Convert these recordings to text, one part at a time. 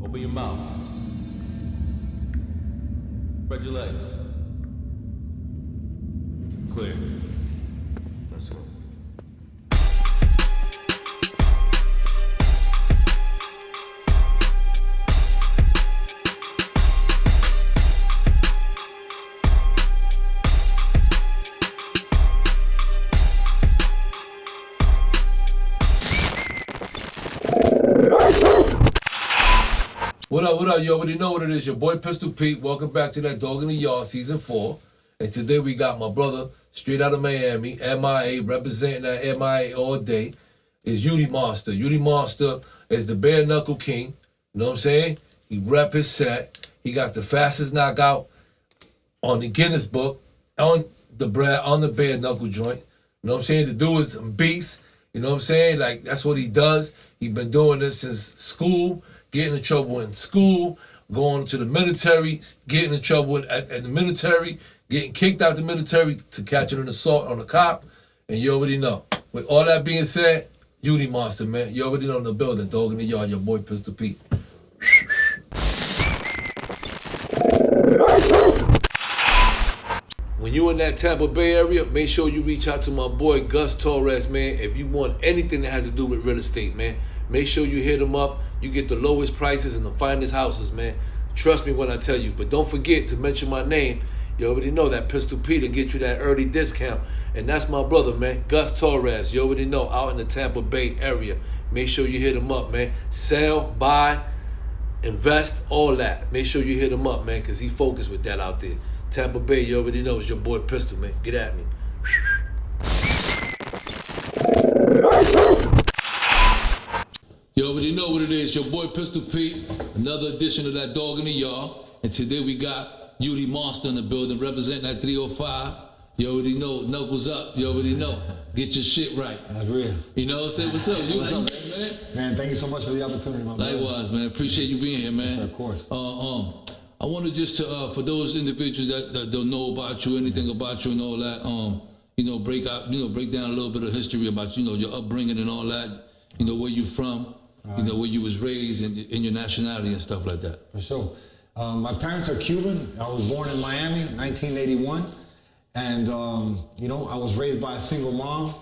Open your mouth. Spread your legs. Clear. Let's go. What up, what up? You already know what it is. Your boy Pistol Pete. Welcome back to that Dog in the Yard Season 4. And today we got my brother, straight out of Miami, MIA, representing that MIA all day, is Udy Monster. Udy Monster is the bare knuckle king. You know what I'm saying? He rep his set. He got the fastest knockout on the Guinness book, on the bare knuckle joint. You know what I'm saying? The dude is a beast. You know what I'm saying? Like, that's what he does. He's been doing this since school. Getting in trouble in school, going to the military, getting in trouble at the military, getting kicked out the military to catching an assault on a cop, and you already know. With all that being said, Udy Monster, man. You already know in the building, Dog in the Yard, your boy Pistol Pete. When you in that Tampa Bay area, make sure you reach out to my boy Gus Torres, man. If you want anything that has to do with real estate, man, make sure you hit him up. You get the lowest prices and the finest houses, man. Trust me when I tell you. But don't forget to mention my name. You already know that Pistol Pete will get you that early discount. And that's my brother, man, Gus Torres. You already know, out in the Tampa Bay area. Make sure you hit him up, man. Sell, buy, invest, all that. Make sure you hit him up, man, because he focused with that out there. Tampa Bay, you already know, is your boy Pistol, man. Get at me. You already know what it is. Your boy Pistol Pete. Another edition of that Dog in the Yard. And today we got Udy Monster in the building, representing that 305. You already know. Knuckles up. You already know. Get your shit right. That's real. You know what I'm saying? What's up? What's up, man? Man, thank you so much for the opportunity, my man. Likewise, man. Appreciate you being here, man. Yes, sir, of course. I wanted just to, for those individuals that don't know about you, anything about you and all that, break down a little bit of history about, your upbringing and all that, where you from. Where you was raised and your nationality and stuff like that. For sure. My parents are Cuban. I was born in Miami, 1981. And, I was raised by a single mom.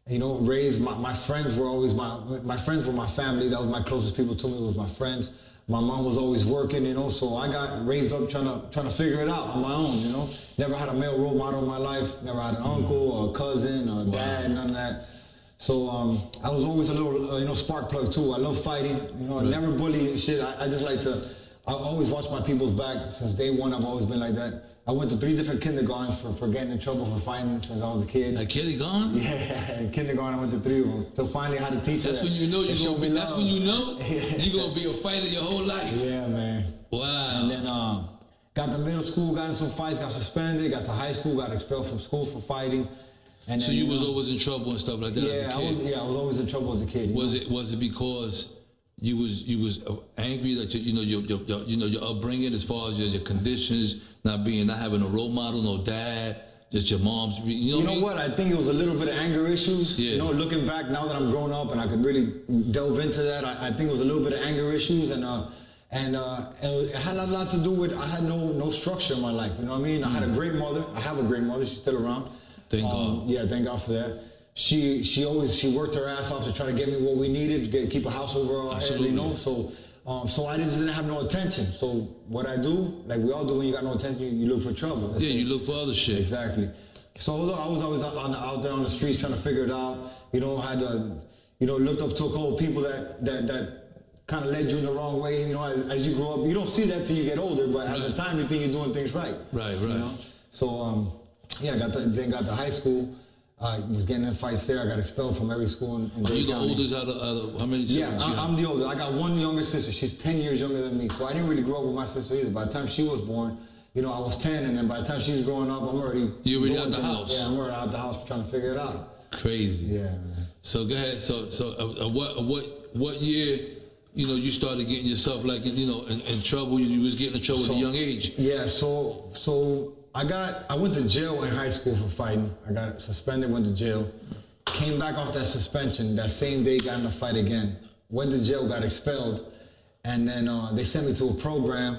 My friends were always my friends were my family. That was my closest people to me, was my friends. My mom was always working, so I got raised up trying to figure it out on my own, Never had a male role model in my life. Never had an uncle or a cousin or a dad, none of that. So I was always a little, spark plug too. I love fighting. I never bully and shit. I just like to. I always watch my people's back. Since day one, I've always been like that. I went to 3 different kindergartens for getting in trouble for fighting since I was a kid. A kindergarten? Yeah, in kindergarten I went to 3 of them. Till finally I had a teacher. That's when you know you're gonna be. That's when you know you're gonna be a fighter your whole life. Yeah, man. Wow. And then got to middle school, got in some fights, got suspended. Got to high school, got expelled from school for fighting. And so then, you was always in trouble and stuff like that as a kid? I was always in trouble as a kid. Was it because you was angry that your upbringing as far as your conditions, not having a role model, no dad, just your mom's, You know what? I think it was a little bit of anger issues. Yeah. Looking back now that I'm grown up and I could really delve into that, I think it was a little bit of anger issues and it had a lot to do with I had no structure in my life. You know what I mean? I had a great mother. I have a great mother. She's still around. Thank God. Yeah, thank God for that. She worked her ass off to try to get me what we needed to keep a house over our head, So I just didn't have no attention. So what I do, like we all do, when you got no attention, you look for trouble. That's you look for other shit. Exactly. So I was always out there on the streets trying to figure it out. Had looked up to a couple of people that kind of led you in the wrong way. As you grow up, you don't see that till you get older. But at the time, you think you're doing things right. Right. So got to high school. I was getting in fights there. I got expelled from every school in Dade County. Are you the oldest out of how many siblings? Yeah, I'm the oldest. I got one younger sister. She's 10 years younger than me. So I didn't really grow up with my sister either. By the time she was born, I was 10, and then by the time she was growing up, I'm already... You already out the house? Yeah, I'm already out the house trying to figure it out. Crazy. Yeah, man. So go ahead. So what year, you started getting yourself in trouble? You was getting in trouble at a young age. Yeah, so I went to jail in high school for fighting. I got suspended, went to jail. Came back off that suspension. That same day, got in a fight again. Went to jail, got expelled. and then they sent me to a program.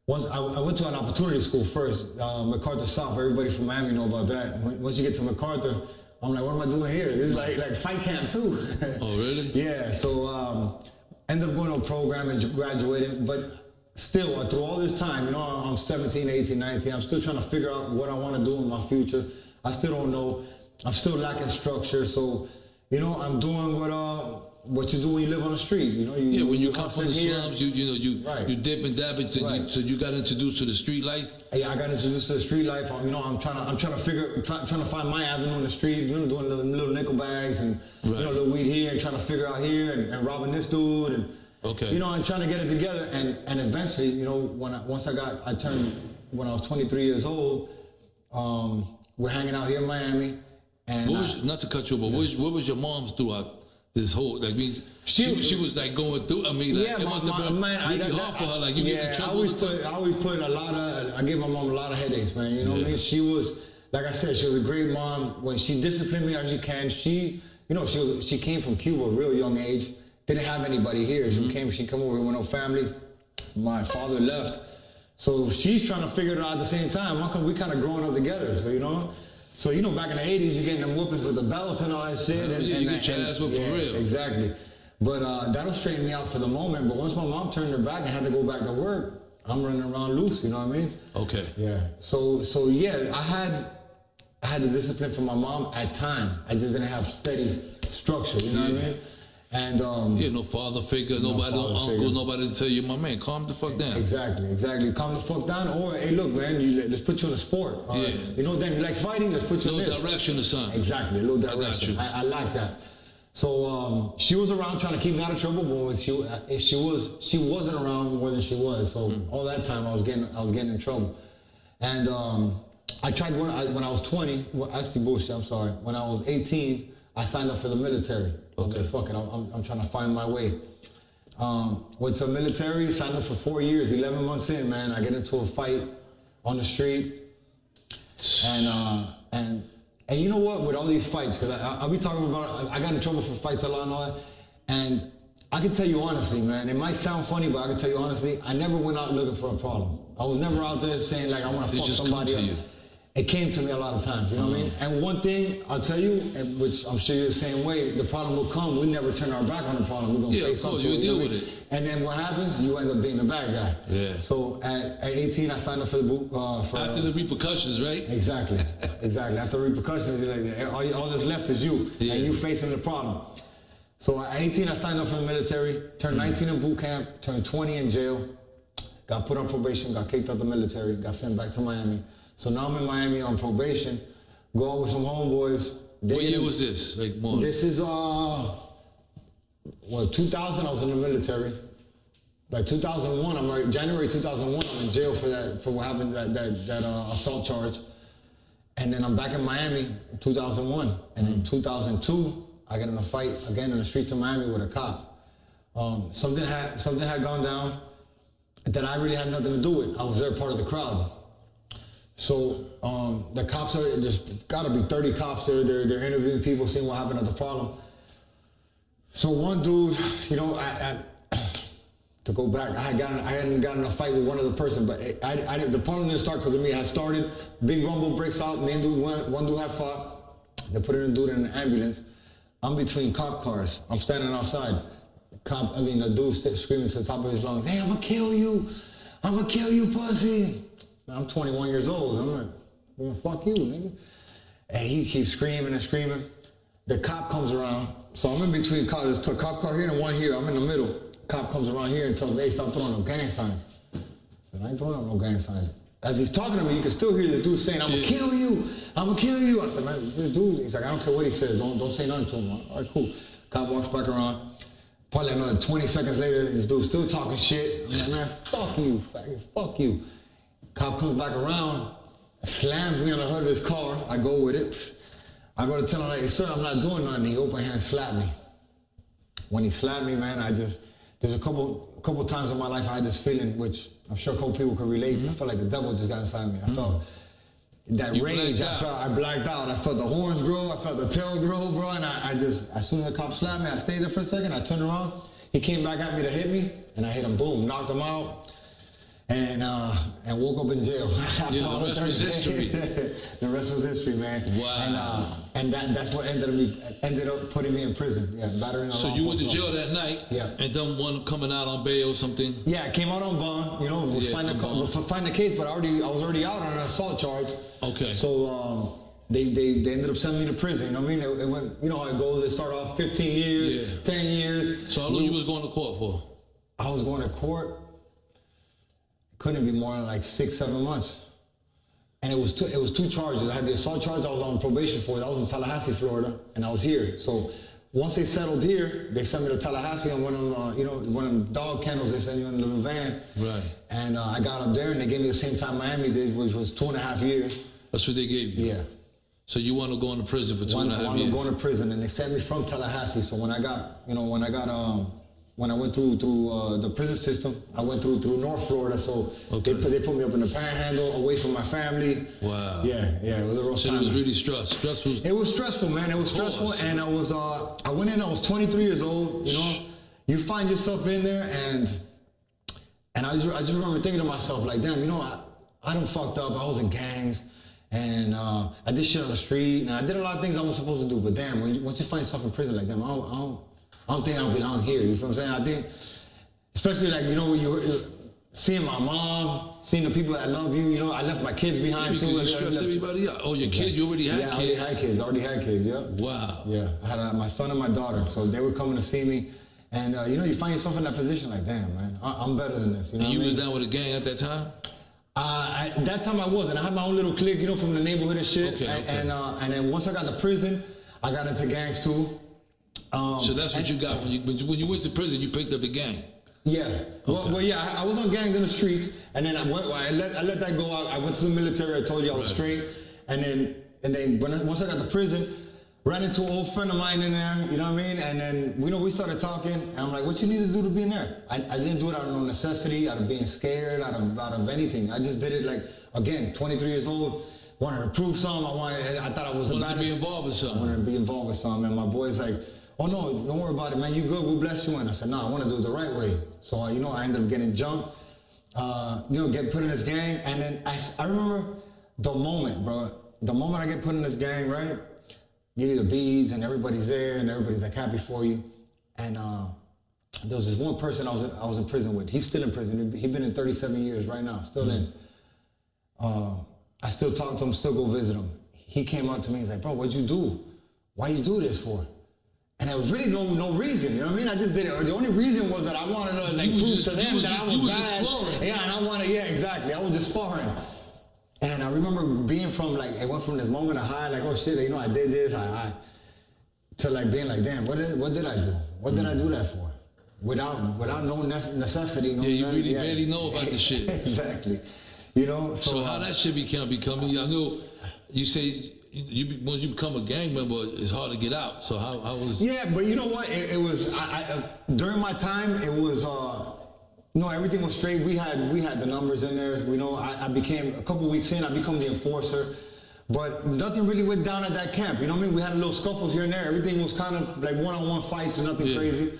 Once I went to an opportunity school first, MacArthur South. Everybody from Miami know about that. Once you get to MacArthur, I'm like, what am I doing here? This is like fight camp too. Oh, really? Yeah. So ended up going to a program and graduating, but still through all this time, you know, I'm 17, 18, 19. I'm still trying to figure out what I want to do in my future. I still don't know. I'm still lacking structure. So, you know, I'm doing what you do when you live on the street. You know, when you come from the slums, you dip and dab it. So you got introduced to the street life. Yeah, I got introduced to the street life. You know, I'm trying to find my avenue in the street. You know, doing little nickel bags and you know, little weed here and trying to figure out here and robbing this dude and you know, and trying to get it together. And eventually, you know, when I turned when I was 23 years old. We're hanging out here in Miami. And not to cut you, but what was your mom's throughout this whole? Like, I mean, she was like going through. I mean, like, it must have been really hard for her. Like, you get in trouble. I always put I gave my mom a lot of headaches, man. You know what I mean? She was, like I said, she was a great mom. When she disciplined me as she can, she came from Cuba, a real young age. Didn't have anybody here. She came over here with no family. My father left. So she's trying to figure it out at the same time. We kind of growing up together, so you know. So you know, back in the 80s, you're getting them whoopings with the belts and all that shit. You get your ass whipped for real. Exactly. But that'll straighten me out for the moment. But once my mom turned her back and had to go back to work, I'm running around loose. You know what I mean? Okay. Yeah. So yeah, I had the discipline from my mom at time. I just didn't have steady structure. You know what I mean? And no father figure, nobody, no uncle, nobody to tell you, my man, calm the fuck down. Exactly. Calm the fuck down. Or hey, look, man, let's put you in a sport. You know, then you like fighting, let's put you in this. A little direction or something. Exactly, a little direction. I like that. So she was around trying to keep me out of trouble, but she wasn't around more than she was. So all that time I was getting in trouble. And I tried when I was 20. Well, actually, bullshit. I'm sorry. When I was 18. I signed up for the military. I was like, fuck it, I'm trying to find my way. Went to the military, signed up for 4 years, 11 months in, man. I get into a fight on the street. And you know what, with all these fights, because I'll be talking about, I got in trouble for fights a lot and all that. And I can tell you honestly, man, it might sound funny, but I can tell you honestly, I never went out looking for a problem. I was never out there saying like, I want to fuck somebody up. It came to me a lot of times, you know what I mean? And one thing I'll tell you, which I'm sure you're the same way, the problem will come. We never turn our back on the problem. We're gonna face up to it. Deal with it. And then what happens? You end up being the bad guy. Yeah. So at 18, I signed up for the boot. After the repercussions, right? Exactly. After the repercussions, you're like, all that's left is you, and you facing the problem. So at 18, I signed up for the military. Turned 19 in boot camp. Turned 20 in jail. Got put on probation. Got kicked out the military. Got sent back to Miami. So now I'm in Miami on probation, go out with some homeboys. What year was this? Like more? This is 2000. I was in the military. Like 2001, January 2001. I'm in jail for what happened that assault charge. And then I'm back in Miami in 2001. And in 2002, I get in a fight again in the streets of Miami with a cop. Something had gone down that I really had nothing to do with. I was there part of the crowd. So the cops there's gotta be 30 cops there. They're interviewing people, seeing what happened at the problem. So one dude, you know, to go back, I hadn't gotten in a fight with one other person, but the problem didn't start because of me. It had started, big rumble breaks out, me and one dude had fought. They put in a dude in an ambulance. I'm between cop cars. I'm standing outside. The dude screaming to the top of his lungs, "Hey, I'm gonna kill you, pussy." I'm 21 years old. I'm like, well, fuck you, nigga. And he keeps screaming and screaming. The cop comes around. So I'm in between cars. There's a cop car here and one here. I'm in the middle. Cop comes around here and tells me, "Hey, stop throwing up gang signs." I said, "I ain't throwing up no gang signs." As he's talking to me, you can still hear this dude saying, "I'm gonna kill you. I'm gonna kill you." I said, "Man, this dude," he's like, "I don't care what he says. Don't say nothing to him." All right, cool. Cop walks back around. Probably another 20 seconds later, this dude's still talking shit. I'm like, "Man, fuck you, faggot, fuck you." Cop comes back around, slams me on the hood of his car. I go with it. I go to tell him, like, "Sir, I'm not doing nothing." He open hand slapped me. When he slapped me, man, there's a couple times in my life I had this feeling, which I'm sure a couple people could relate. I felt like the devil just got inside me. I felt that rage. I blacked out. I felt the horns grow. I felt the tail grow, bro. And I just, as soon as the cop slapped me, I stayed there for a second. I turned around. He came back at me to hit me, and I hit him, boom, knocked him out. And woke up in jail. Yeah, the rest was history. The rest was history, man. Wow. And that's what ended up putting me in prison. Yeah, battering. So you went to jail that night. Yeah. And then one coming out on bail or something. Yeah, I came out on bond. You know, was find the case, but I was already out on an assault charge. Okay. So they ended up sending me to prison. You know what I mean? It went. You know how it goes. They start off 15 years, 10 years. So how long you was going to court for? I was going to court. Couldn't be more than like 6-7 months, and it was two charges. I had the assault charge I was on probation for. That was in Tallahassee, Florida, and I was here. So once they settled here, they sent me to Tallahassee on one of them, one of them dog kennels. They sent you in a little van. Right. And I got up there, and they gave me the same time Miami did, which was 2.5 years. That's what they gave you. Yeah. So you want to go into prison for 2.5 years? I wanted to go into prison, and they sent me from Tallahassee. So when I went through the prison system, I went through North Florida, so they put me up in the Panhandle, away from my family. Wow. Yeah, it was a rough time. So it was really stressful. It was stressful, man. It was stressful, and I went in. I was 23 years old. You know, you find yourself in there, and I just remember thinking to myself, like, damn, you know, I done fucked up. I was in gangs. And I did shit on the street, and I did a lot of things I wasn't supposed to do. But damn, once you find yourself in prison, like, damn, I don't think I'll belong here. You feel what I'm saying? I think, especially like, you know, when you're seeing my mom, seeing the people that love you. You know, I left my kids behind too. Because you stress everybody out. Oh, your kids, you already had kids. I already had kids. Yeah. Wow. Yeah, I had my son and my daughter, so they were coming to see me. And you know, you find yourself in that position, like, damn, man, I'm better than this. You know and you what I mean? was down with a gang at that time? That time I wasn't. I had my own little clique, you know, from the neighborhood and shit. Okay. And then once I got to prison, I got into gangs too. So that's what you got when you went to prison. You picked up the gang. Yeah. Okay. Well, yeah. I was on gangs in the streets, and then I let that go. I went to the military. I told you I was straight, and then once I got to prison, ran into an old friend of mine in there. You know what I mean? And then we started talking, and I'm like, "What you need to do to be in there?" I didn't do it out of no necessity, out of being scared, out of anything. I just did it like, again, 23 years old, wanted to prove something. I thought I was the baddest. To be involved with something. I wanted to be involved with something, and my boy's like, "Oh no, don't worry about it, man. You good? We'll bless you." And I said, "No, I want to do it the right way." So I ended up getting jumped, get put in this gang, and then I remember the moment, bro. The moment I get put in this gang, right? Give you the beads, and everybody's there, and everybody's like happy for you. And there was this one person I was in prison with. He's still in prison. He's been in 37 years right now, still in. I still talk to him, still go visit him. He came up to me, he's like, "Bro, what'd you do? Why you do this for?" And there was really no reason, you know what I mean? I just did it. The only reason was that I wanted to prove to them that I was bad. Exploring. Yeah, and exactly. I was just sparring. And I remember being from it went from this moment of high, like, oh shit, you know, I did this, to like being like, damn, what did I do? What did I do that for? Without no necessity. No, you really barely know about the shit. Exactly. You know? So how that shit becoming, I know you say, once you become a gang member, it's hard to get out. So how was? Yeah, but you know what? It was during my time. It was everything was straight. We had the numbers in there. You know, I became a couple weeks in. I become the enforcer, but nothing really went down at that camp. You know what I mean? We had little scuffles here and there. Everything was kind of like one-on-one fights and nothing crazy.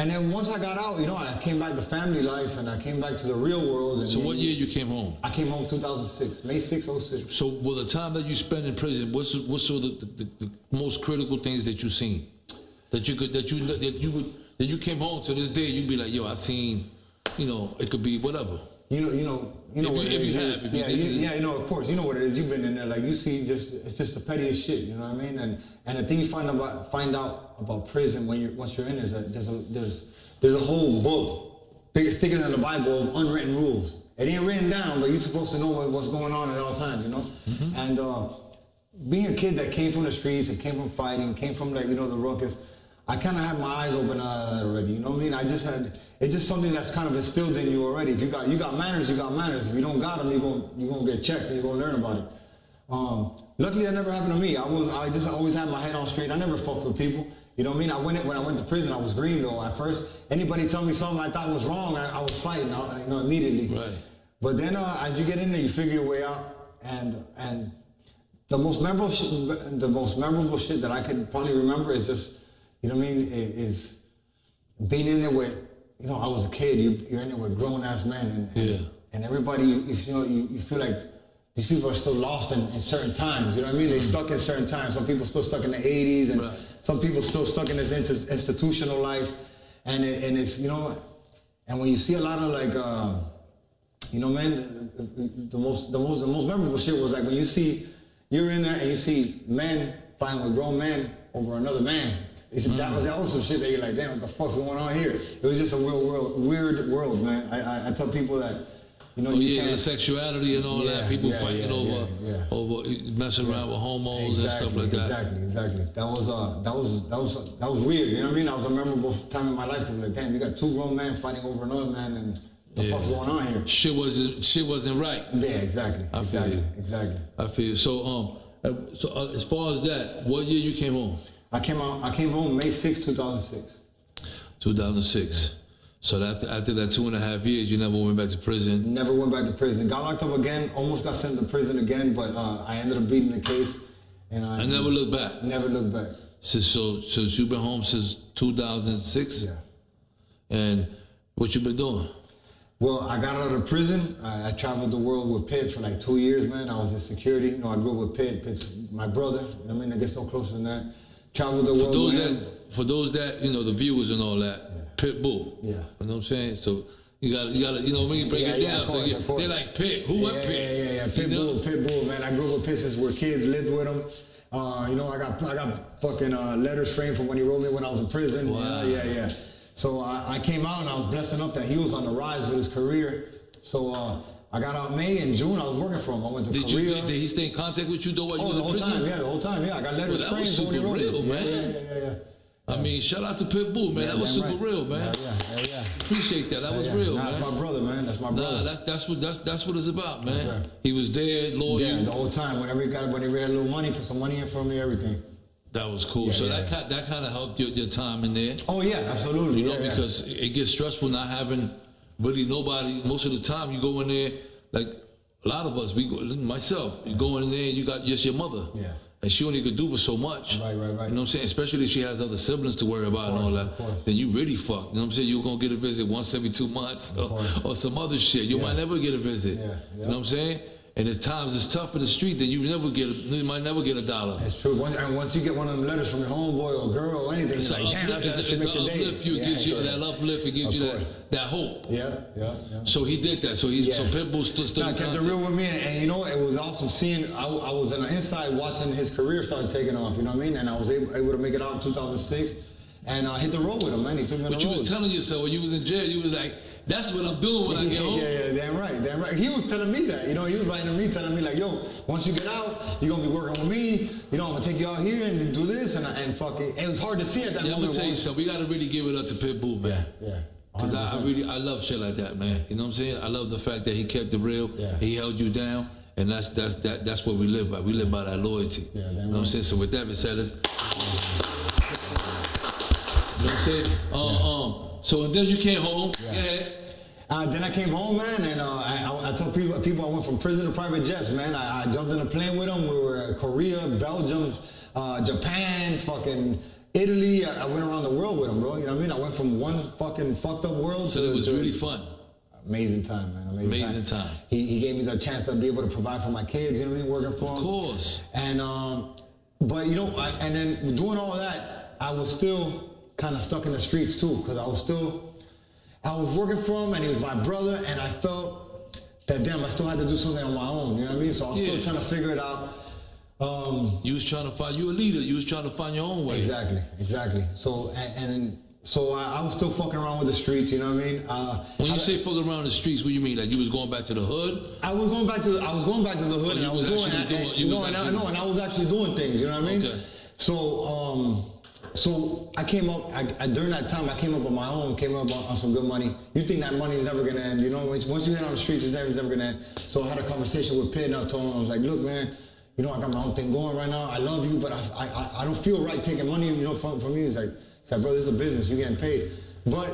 And then once I got out, you know, I came back to family life and I came back to the real world. And so what year you came home? I came home 2006, May 6, 06. So the time that you spent in prison, what's sort of the most critical things that you seen? That you came home to this day, you'd be like, yo, I seen, you know, it could be whatever. You know what it is. You know, of course, you know what it is. You've been in there, like you see, it's just the pettiest shit. You know what I mean? And the thing you find out about prison once you're in is that there's a whole book, thicker than the Bible, of unwritten rules. It ain't written down, but you're supposed to know what's going on at all times. You know, and being a kid that came from the streets and came from fighting, came from the ruckus. I kind of had my eyes open already, you know what I mean? It's just something that's kind of instilled in you already. If you got manners, you got manners. If you don't got them, you're gonna get checked and you're gonna learn about it. Luckily, that never happened to me. I just always had my head on straight. I never fucked with people. You know what I mean? When I went to prison, I was green though. At first, anybody tell me something I thought was wrong, I was fighting, immediately. Right. But then as you get in there, you figure your way out, and the most memorable shit that I could probably remember is just, you know what I mean, is being in there with, I was a kid. You're in there with grown ass men, and everybody. You feel like these people are still lost in certain times. You know what I mean? They stuck in certain times. Some people still stuck in the '80s, and some people still stuck in this institutional life. And it's and when you see a lot of like man, the most memorable shit was like when you're in there and you see men fighting with grown men over another man. That was some shit that you're like, damn, what the fuck's going on here? It was just a weird world, man. I tell people that, you can't, the sexuality and all that, people fighting over messing around with homos and stuff like that. Exactly. That was weird. You know what I mean? That was a memorable time in my life because like, damn, you got two grown men fighting over another man, and the fuck's going on here? Shit wasn't right. Yeah, exactly. I feel you. So as far as that, what year you came home? I came home May 6, 2006. 2006. So after that 2.5 years, you never went back to prison? Never went back to prison. Got locked up again, almost got sent to prison again, but I ended up beating the case. And I never looked back? Never looked back. So you've been home since 2006? Yeah. And what you been doing? Well, I got out of prison. I traveled the world with Pitt for like 2 years, man. I was in security. I grew up with Pitt. Pitt's my brother. I mean, it gets no closer than that. Traveled the world with him. For those that, the viewers and all that, Pitbull. Yeah. You know what I'm saying? So you gotta, when you break it down, they're like Pit. Who what Pit? Yeah. Pitbull, man. I grew up with Pitt since we were kids, lived with him. I got fucking letters framed from when he wrote me when I was in prison. Wow. Yeah. So I came out and I was blessed enough that he was on the rise with his career. So I got out May and June. I was working for him. I went to Korea. Did he stay in contact with you though while you was in prison? The whole time. I got letters framed. That was super real, man. Yeah. I mean, shout out to Pitbull, man. That was super real, man. Yeah. Appreciate that. That was real, man. That's my brother, man. That's my brother. That's what it's about, man. Yes, he was there, loyal. Yeah, the whole time. Whenever he had a little money, put some money in for me, everything. That was cool. That kind of helped your time in there. Oh yeah, absolutely. Because it gets stressful not having really nobody. Most of the time, you go in there like a lot of us. Myself, you go in there and you got just your mother. Yeah. And she only could do but so much. Right. You know what I'm saying? Especially if she has other siblings to worry about and all that. Then you really fucked. You know what I'm saying? You're going to get a visit once every 2 months or some other shit. You might never get a visit. Yeah. You know what I'm saying? And at times it's tough in the street, then you might never get $1. It's true. Once you get one of them letters from your homeboy or girl or anything, it's like, damn, it's an uplift. It gives you that uplift. It gives you that hope. Yeah. So he did that. So Pitbull stood in kept it real with me, and it was awesome seeing. I was on the inside watching his career start taking off. You know what I mean? And I was able to make it out in 2006, and I hit the road with him, man. He took me on the road. But you was telling yourself when you was in jail, you was like, that's what I'm doing when I get home. Yeah, damn right. He was telling me that. He was writing to me, telling me like, yo, once you get out, you're gonna be working with me. I'm gonna take you out here and do this and fuck it. It was hard to see at that moment. I'm gonna tell you something. We gotta really give it up to Pitbull, man. Yeah. Because I love shit like that, man. You know what I'm saying? I love the fact that he kept it real. Yeah. He held you down, and that's what we live by. We live by that loyalty. Yeah, you know what I'm saying? So with that being said, let's. You know what I'm saying? So and then you came home. Yeah. Go ahead. Then I came home, man, and I told people I went from prison to private jets, man. I jumped in a plane with them. We were in Korea, Belgium, Japan, fucking Italy. I went around the world with them, bro. You know what I mean? I went from one fucking fucked up world so to... it was really fun. Amazing time, man. Amazing time. He gave me the chance to be able to provide for my kids, you know what I mean, working for him. Of course. And, but, and then doing all that, I was still kind of stuck in the streets, too, because I was working for him, and he was my brother, and I felt that, damn, I still had to do something on my own, you know what I mean? So I was still trying to figure it out. You was trying to find, you a leader, you was trying to find your own way. Exactly. So, so I was still fucking around with the streets, you know what I mean? When you say fucking around the streets, what do you mean? Like you was going back to the hood? I was going back to the hood, and I was doing and I was actually doing things, you know what I mean? Okay. So I came up, during that time, I came up on my own, came up on some good money. You think that money is never gonna end, you know? Once you get on the streets, it's never gonna end. So I had a conversation with Pitt, and I told him, I was like, look, man, I got my own thing going right now. I love you, but I don't feel right taking money, from you. He's like, bro, this is a business, you're getting paid. But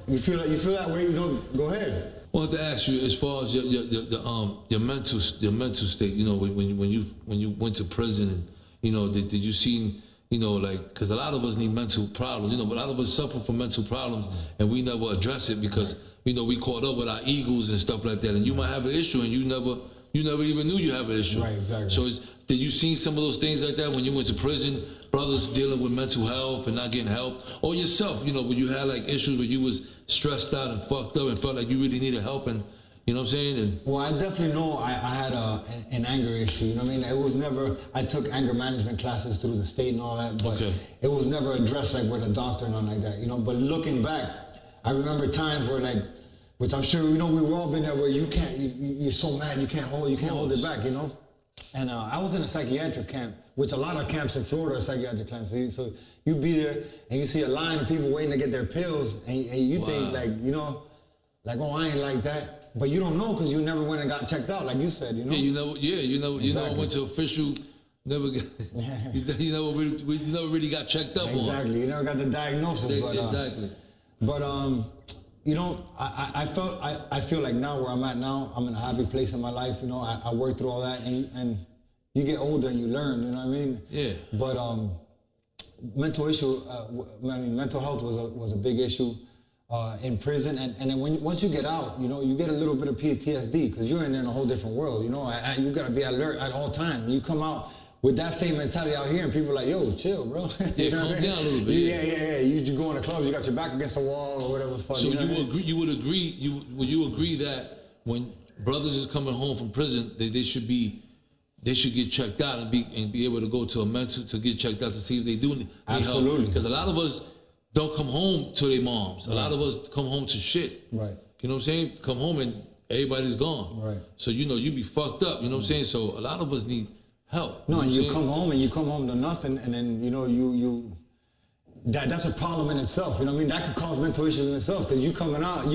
you feel that way, go ahead. I wanted to ask you, as far as your mental state, when you went to prison, and did you see you know, like, because a lot of us need mental problems, you know, but a lot of us suffer from mental problems and we never address it because, you know, we caught up with our egos and stuff like that. And you might have an issue and you never even knew you have an issue. Right, exactly. So did you see some of those things like that when you went to prison, brothers dealing with mental health and not getting help? Or yourself, you know, when you had like issues where you was stressed out and fucked up and felt like you really needed help and, you know what I'm saying? And well, I definitely know I had an anger issue. You know what I mean? It was never. I took anger management classes through the state and all that, but it was never addressed like with a doctor or nothing like that. You know. But looking back, I remember times where like, which I'm sure you know we've all been there, where you can't. You're so mad you can't hold it back. You know. And I was in a psychiatric camp, which a lot of camps in Florida are psychiatric camps. So you be there and you see a line of people waiting to get their pills, and you think like, you know, like, oh, I ain't like that. But you don't know because you never went and got checked out, like you said, you know? Yeah, you never went to official, never got, you never really got checked up on. Exactly, you never got the diagnosis. Exactly. But you know, I feel like now where I'm at now, I'm in a happy place in my life, you know, I worked through all that and you get older and you learn, you know what I mean? Yeah. But mental health was a big issue. In prison, and then once you get out, you know, you get a little bit of PTSD because you're in a whole different world, you know. You gotta be alert at all times. You come out with that same mentality out here, and people are like, "Yo, chill, bro." You know calm down a little bit. Yeah. You go in the clubs, you got your back against the wall or whatever the fuck. So you know would you agree that when brothers is coming home from prison, they should get checked out and be able to go to a mental to get checked out to see if they do need help? Because a lot of us don't come home to their moms. A lot of us come home to shit. Right. You know what I'm saying? Come home and everybody's gone. Right. So, you know, you be fucked up. You know what I'm saying? So a lot of us need help. No, and you come home to nothing, and then, you know, that's a problem in itself. You know what I mean? That could cause mental issues in itself because you coming out,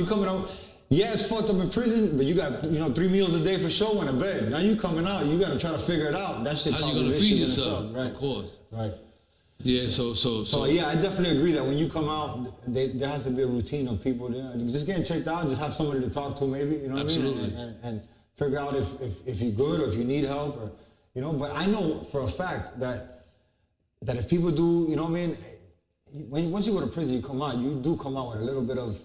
yeah, it's fucked up in prison, but you got, you know, 3 meals a day for sure and a bed. Now you coming out, you got to try to figure it out. That shit causes issues. How you gonna feed yourself? Right. Of course. Right. Yeah, so yeah, I definitely agree that when you come out, there has to be a routine of people there. Just getting checked out, just have somebody to talk to, maybe, you know what absolutely. I mean? And figure out if you're good or if you need help, or, you know. But I know for a fact that if people do, you know what I mean, once you go to prison, you do come out with a little bit of,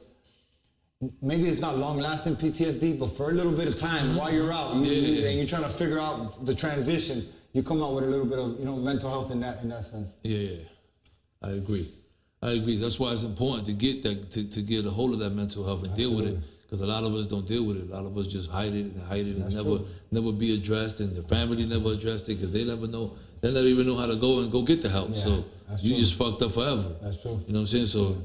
maybe it's not long-lasting PTSD, but for a little bit of time while you're out, and you're trying to figure out the transition, you come out with a little bit of, you know, mental health in that sense. Yeah, I agree. That's why it's important to get that, to get a hold of that mental health and deal with it. Because a lot of us don't deal with it. A lot of us just hide it and never be addressed, and the family never addressed it because they never even know how to go and go get the help. Yeah, so you just fucked up forever. That's true. You know what I'm saying? So,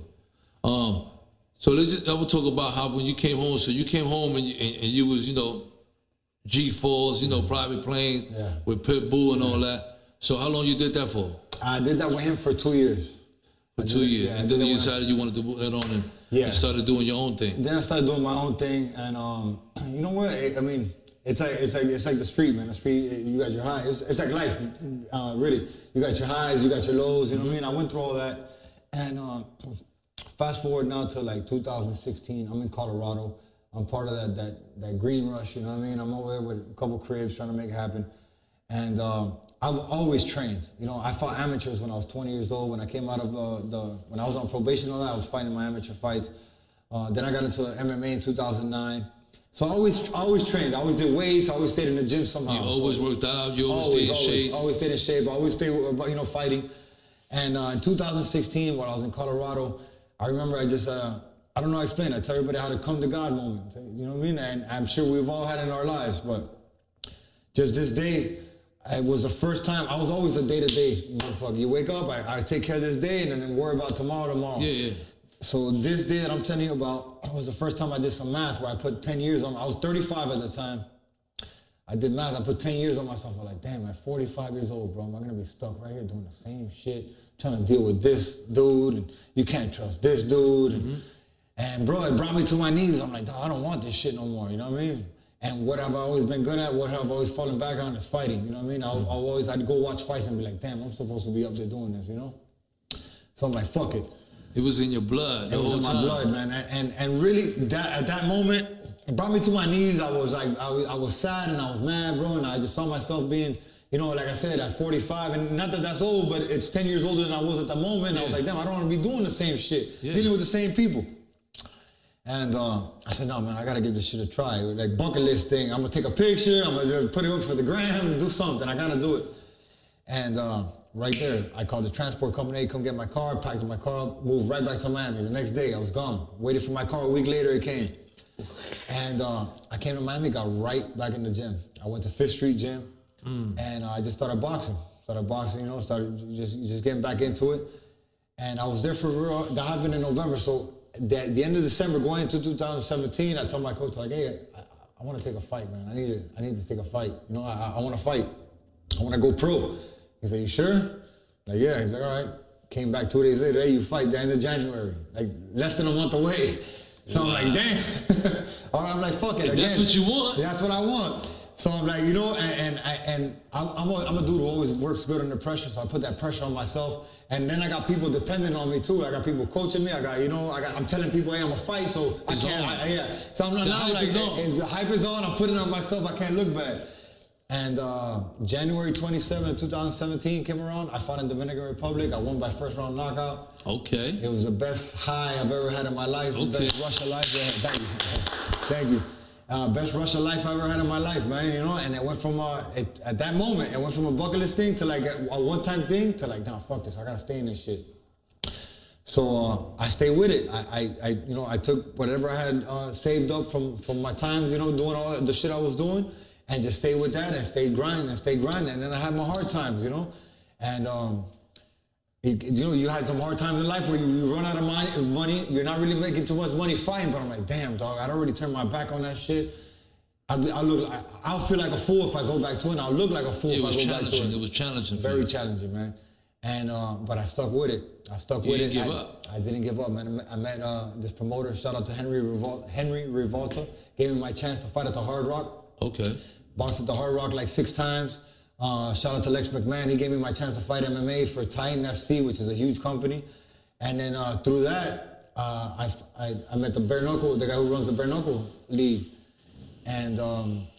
so I will talk about how when you came home. So you came home and you was, you know, G4s, you know, private planes with Pitbull and all that. So how long you did that for? I did that with him for 2 years. For 2 years, and then you decided you wanted to put that on and you started doing your own thing. Then I started doing my own thing, and you know what? I mean, it's like the street, man. The street, you got your highs. It's like life, really. You got your highs, you got your lows. You know what I mean? I went through all that, and fast forward now to like 2016. I'm in Colorado. I'm part of that green rush, you know what I mean? I'm over there with a couple cribs trying to make it happen. And I've always trained. You know, I fought amateurs when I was 20 years old. When I came out of when I was on probation and all that, I was fighting my amateur fights. Then I got into MMA in 2009. So I always trained. I always did weights. I always stayed in the gym somehow. You always worked out. You always stayed in shape. Always stayed in shape. I always stayed, you know, fighting. And in 2016, while I was in Colorado, I remember I don't know how to explain it. I tell everybody how to come to God moment. You know what I mean? And I'm sure we've all had it in our lives, but just this day, it was the first time. I was always a day-to-day motherfucker. You wake up, I take care of this day, and then worry about tomorrow. Yeah. So this day that I'm telling you about was the first time I did some math where I put 10 years on. I was 35 at the time. I did math. I put 10 years on myself. I'm like, damn, at 45 years old, bro, am I gonna be stuck right here doing the same shit, trying to deal with this dude, and you can't trust this dude, and bro, it brought me to my knees. I'm like, dog, I don't want this shit no more, you know what I mean? And what have I always been good at, what have I always fallen back on is fighting, you know what I mean? I'd go watch fights and be like, damn, I'm supposed to be up there doing this, you know? So I'm like, fuck it. It was in your blood the whole time. It was in my blood, man. And really, at that moment, it brought me to my knees. I was like, I was sad and I was mad, bro, and I just saw myself being, you know, like I said, at 45, and not that that's old, but it's 10 years older than I was at the moment. I was like, damn, I don't want to be doing the same shit, dealing with the same people. And I said, no, man, I got to give this shit a try. Like bucket list thing. I'm going to take a picture. I'm going to put it up for the gram, do something. I got to do it. And right there, I called the transport company. They come get my car, packed my car up, moved right back to Miami. The next day, I was gone. Waited for my car. A week later, it came. And I came to Miami, got right back in the gym. I went to Fifth Street Gym, and I just started boxing. You know, started just getting back into it. And I was there for real. That happened in November. So at the end of December, going into 2017, I told my coach, like, hey, I want to take a fight, man. I need to take a fight. You know, I want to fight. I want to go pro. He said, you sure? Like, yeah. He's like, all right. Came back 2 days later. Hey, you fight the end of January. Like, less than a month away. So I'm like, damn. I'm like, fuck it. That's what you want. That's what I want. So I'm like, you know, and I'm a dude who always works good under pressure. So I put that pressure on myself. And then I got people depending on me too. I got people coaching me. I'm telling people, hey, I'm a fight, so I can't. So I'm not now like, the hype is on. I'm putting it on myself. I can't look bad. And January 27, 2017 came around. I fought in Dominican Republic. I won by first round knockout. Okay. It was the best high I've ever had in my life. Okay. Best rush of life. Yeah, thank you. Best rush of life I ever had in my life, man. You know, and it went from at that moment, it went from a bucket list thing to like a one-time thing to like, nah, fuck this. I gotta stay in this shit. So I stayed with it. I took whatever I had saved up from my times, you know, doing all the shit I was doing, and just stayed with that and stayed grinding. And then I had my hard times, you know, and you know, you had some hard times in life where you run out of money. You're not really making too much money fighting, but I'm like, damn, dog, I'd already turned my back on that shit. I'll feel like a fool if I go back to it, and I'll look like a fool if I go back to it. It was challenging. Very challenging, man. And but I stuck with it. You didn't give up. I didn't give up, man. I met this promoter. Shout out to Henry Revolta. Gave me my chance to fight at the Hard Rock. Okay. Boxed at the Hard Rock like 6 times. Shout out to Lex McMahon. He gave me my chance to fight MMA for Titan FC, which is a huge company. And then through that, I met the Bare Knuckle, the guy who runs the Bare Knuckle League. And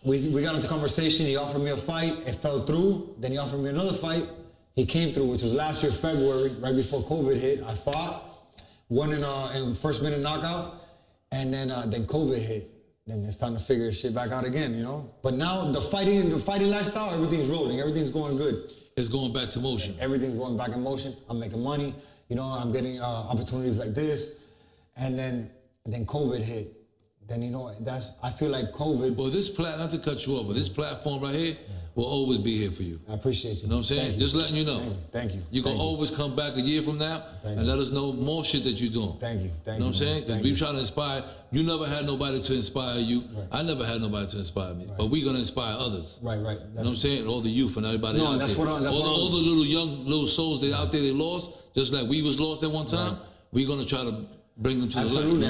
we got into conversation. He offered me a fight. It fell through. Then he offered me another fight. He came through, which was last year, February, right before COVID hit. I fought, won in first minute knockout, and then COVID hit. Then it's time to figure shit back out again, you know? But now the fighting lifestyle, everything's rolling. Everything's going good. It's going back to motion. Everything's going back in motion. I'm making money. You know, I'm getting opportunities like this. And then COVID hit. Then, you know, I feel like COVID. Well, not to cut you off, but this platform right here will always be here for you. I appreciate you. You know what I'm saying? Just letting you know. Thank you. You're going to always come back a year from now and let us know more shit that you're doing. Thank you. You know what I'm saying? Because we try to inspire. You never had nobody to inspire you. Right. I never had nobody to inspire me. Right. But we're going to inspire others. Right. You know what I'm saying? All the youth and everybody out there. All the little souls that out there they lost, just like we was lost at one time, we're going to try to bring them to the light. Absolutely,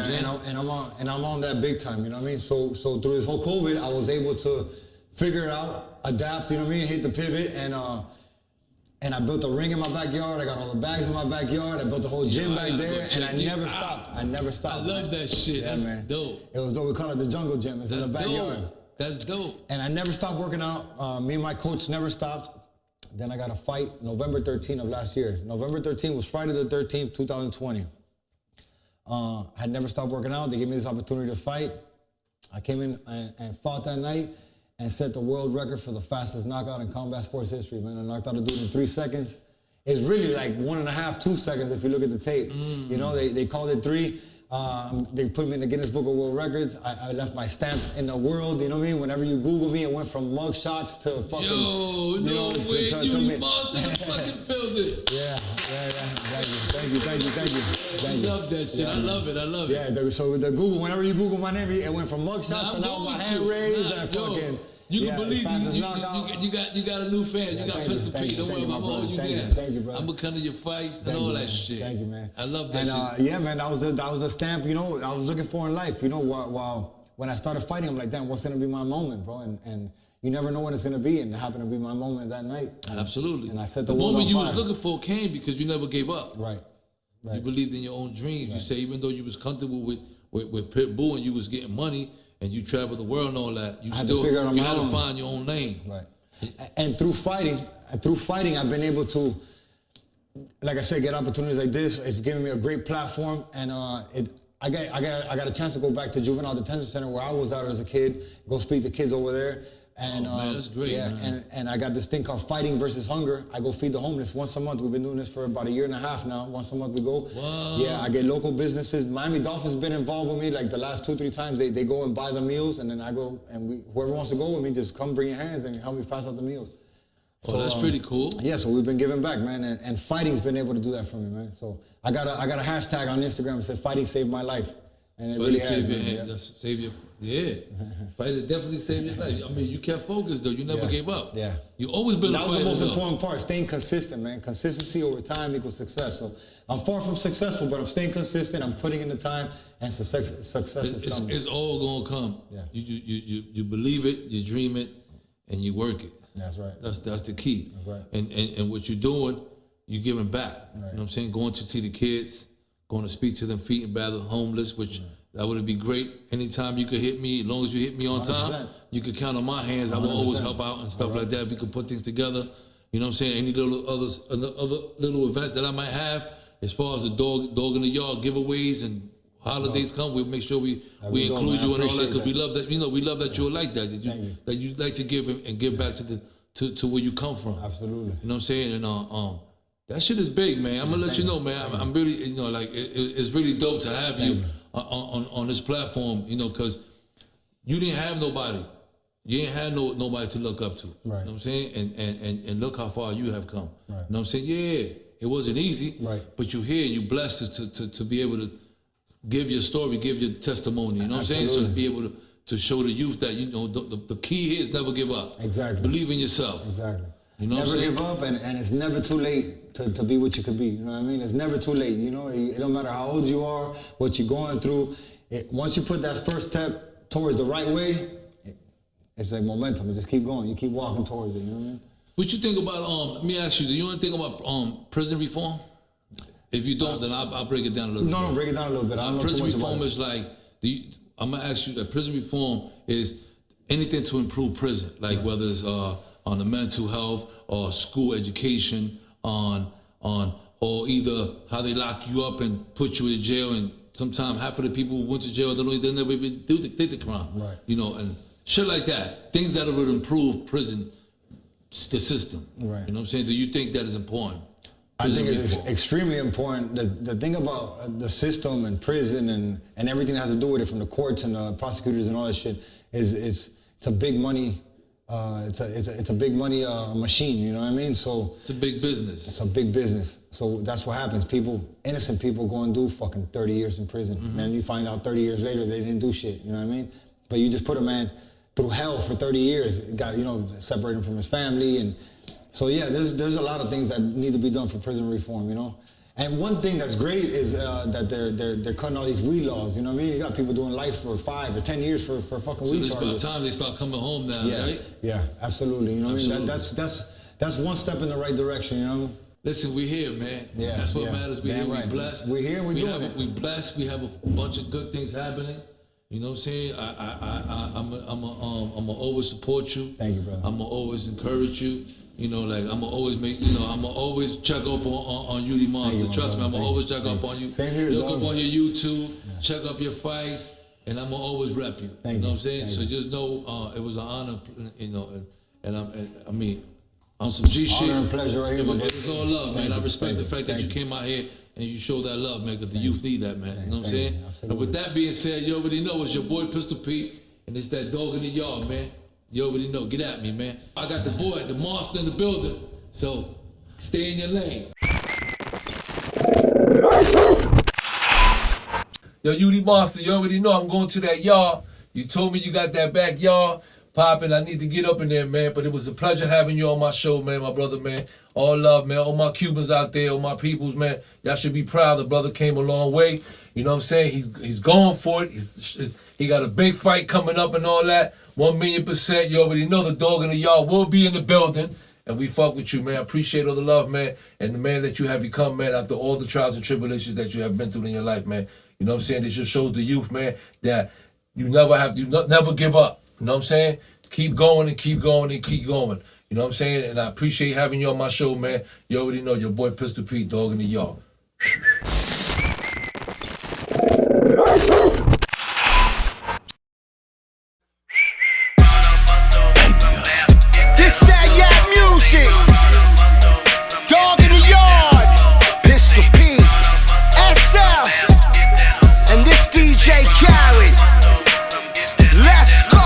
and I'm on that big time, you know what I mean? So through this whole COVID, I was able to figure it out, adapt, you know what I mean, hit the pivot, and I built a ring in my backyard. I got all the bags in my backyard. I built the whole gym back there, and I never stopped. I love that shit. Yeah, That's man. dope. It was dope. We call it the jungle gym. It's in the backyard. That's dope. And I never stopped working out. Me and my coach never stopped. Then I got a fight November 13th of last year. November 13th was Friday the 13th, 2020. I had never stopped working out. They gave me this opportunity to fight. I came in and fought that night and set the world record for the fastest knockout in combat sports history, man. I knocked out a dude in 3 seconds. It's really like 1.5, 2 seconds if you look at the tape. You know, they called it 3. They put me in the Guinness Book of World Records. I left my stamp in the world, you know what I mean? Whenever you Google me, it went from mug shots to fucking... You monster in the fucking building. Yeah. Thank you. I love that shit. I love it. Yeah, so the Google, whenever you Google my name, it went from mug shots to now my hand raised and fucking... You can believe you got a new fan. You got Pistol Pete. Don't worry about holding you down. Thank you, brother. I'm gonna come to your fights and all that shit. Thank you, man. I love that shit. Yeah, man, that was a stamp, you know, I was looking for in life. You know, while when I started fighting, I'm like, damn, what's gonna be my moment, bro? And you never know when it's gonna be, and it happened to be my moment that night. Absolutely. And I set the moment you was looking for came because you never gave up. Right. You believed in your own dreams. Right. You say even though you was comfortable with Pitbull and you was getting money and you traveled the world and all that, you had to find your own lane. Right. And through fighting, I've been able to, like I said, get opportunities like this. It's given me a great platform, and I got a chance to go back to juvenile detention center where I was out as a kid, go speak to kids over there. And man, that's great, yeah, man. And I got this thing called Fighting versus Hunger. I go feed the homeless once a month. We've been doing this for about 1.5 years now. Once a month we go. Wow. Yeah, I get local businesses. Miami Dolphins been involved with me like the last 2-3 times. They go and buy the meals, and then I go, and whoever wants to go with me, just come bring your hands and help me pass out the meals. So that's pretty cool. Yeah, so we've been giving back, man, and fighting's been able to do that for me, man. So I got a hashtag on Instagram that said "Fighting saved my life," and it really Save has, your man, hand. yeah. That's save your. Yeah, fighting definitely saved your life. I mean, you kept focused though. You never Yeah. gave up. Yeah. You always been a That fighter. was the most though. important part, staying consistent, man. Consistency over time equals success. So I'm far from successful, but I'm staying consistent. I'm putting in the time, and success is coming. It's all gonna come. Yeah. You believe it, you dream it, and you work it. That's right. That's the key. That's right. And what you're doing, you're giving back. Right. You know what I'm saying? Going to see the kids, going to speak to them feet and battle homeless, which that would be great. Anytime you could hit me, as long as you hit me on time, 100%. you could count on my hands. I will always 100%. help out and stuff like that. We could put things together. You know what I'm saying? Any other little events that I might have, as far as the dog in the yard giveaways and holidays come, we'll make sure we we doing, include man. you I and all that, appreciate because we that. love that. You know, we love that you're like that. Thank you. That you like to give and give back to where you come from. Absolutely. You know what I'm saying? And that shit is big, man. I'm gonna let you know, man. I'm really, you know, like it's really dope to have you on this platform, you know, because you didn't have nobody. You ain't had nobody to look up to. Right. You know what I'm saying? And look how far you have come. Right. You know what I'm saying? Yeah, it wasn't easy. Right. But you're here and you're blessed to be able to give your story, give your testimony. You know what I'm saying? So to be able to show the youth that, you know, the key here is never give up. Exactly. Believe in yourself. Exactly. You know never what I'm saying? give up, and it's never too late to be what you could be. You know what I mean? It's never too late. You know, it don't matter how old you are, what you're going through. Once you put that first step towards the right way, it's like momentum. You just keep going. You keep walking towards it. You know what I mean? What you think about? Let me ask you. Do you know anything about prison reform? If you don't, then I'll break it down a little bit. No, break it down a little bit. I don't know prison too much reform about it. is like. I'm gonna ask you that prison reform is anything to improve prison, like whether it's on the mental health or school education, on or either how they lock you up and put you in jail, and sometimes half of the people who went to jail they never even did the crime. Right. You know, and shit like that. Things that would improve prison, the system. Right. You know what I'm saying? Do you think that is important? I think it's reform. extremely important. The thing about the system and prison and everything that has to do with it, from the courts and the prosecutors and all that shit, is it's a big money. It's a big money machine. You know what I mean? So it's a big business. It's a big business. So that's what happens. Innocent people go and do fucking 30 years in prison, and then you find out 30 years later they didn't do shit. You know what I mean? But you just put a man through hell for 30 years. Got separate him from his family. And so yeah, there's a lot of things that need to be done for prison reform, you know. And one thing that's great is that they're cutting all these weed laws. You know what I mean? You got people doing life for 5 or 10 years for fucking So weed it's charges. about time they start coming home now, Yeah, right? yeah, absolutely. You know what I mean? Absolutely. That's one step in the right direction. You know. Listen, we're here, man. Yeah, that's what yeah. matters. We're here. Damn We're right. blessed. We're here. We're doing it. We're blessed. We have a bunch of good things happening. You know what I'm saying? I'm always support you. Thank you, brother. I'm always encourage you. You know, like I'm always I'm always check up on you, the monster. you, Trust me, I'm brother. always Thank check you. up on you. Same here, Look dog. up on your YouTube, check up your fights, and I'm gonna always rep you. Thank you know you. what I'm saying? Thank So you. just know it was an honor, you know, and I mean, on some G shit. Honor and pleasure right here, my brother. It's all love, Thank man. I you. respect Thank the you. fact that Thank you you. came out here and you showed that love, man, because the youth need that, man. You know what I'm Thank saying? you. And Absolutely. with that being said, you already know it's your boy Pistol Pete, and it's that dog in the yard, man. You already know. Get at me, man. I got the boy, the monster in the building. So stay in your lane. Yo, you the monster. You already know I'm going to that yard. You told me you got that backyard popping. I need to get up in there, man. But it was a pleasure having you on my show, man, my brother, man. All love, man. All my Cubans out there, all my peoples, man. Y'all should be proud. The brother came a long way. You know what I'm saying? He's going for it. He got a big fight coming up and all that. 1,000,000%. You already know the dog in the yard will be in the building. And we fuck with you, man. I appreciate all the love, man. And the man that you have become, man, after all the trials and tribulations that you have been through in your life, man. You know what I'm saying? This just shows the youth, man, that you never give up. You know what I'm saying? Keep going and keep going and keep going. You know what I'm saying? And I appreciate having you on my show, man. You already know your boy Pistol Pete, dog in the yard. This that yak music. Dog in the yard. Pistol Pete. SF. And this DJ Khaled. Let's go.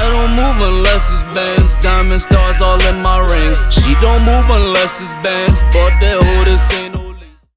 I don't move unless it's bands. Diamond stars all in my rings. She don't move unless it's bands. But that hoe, this ain't no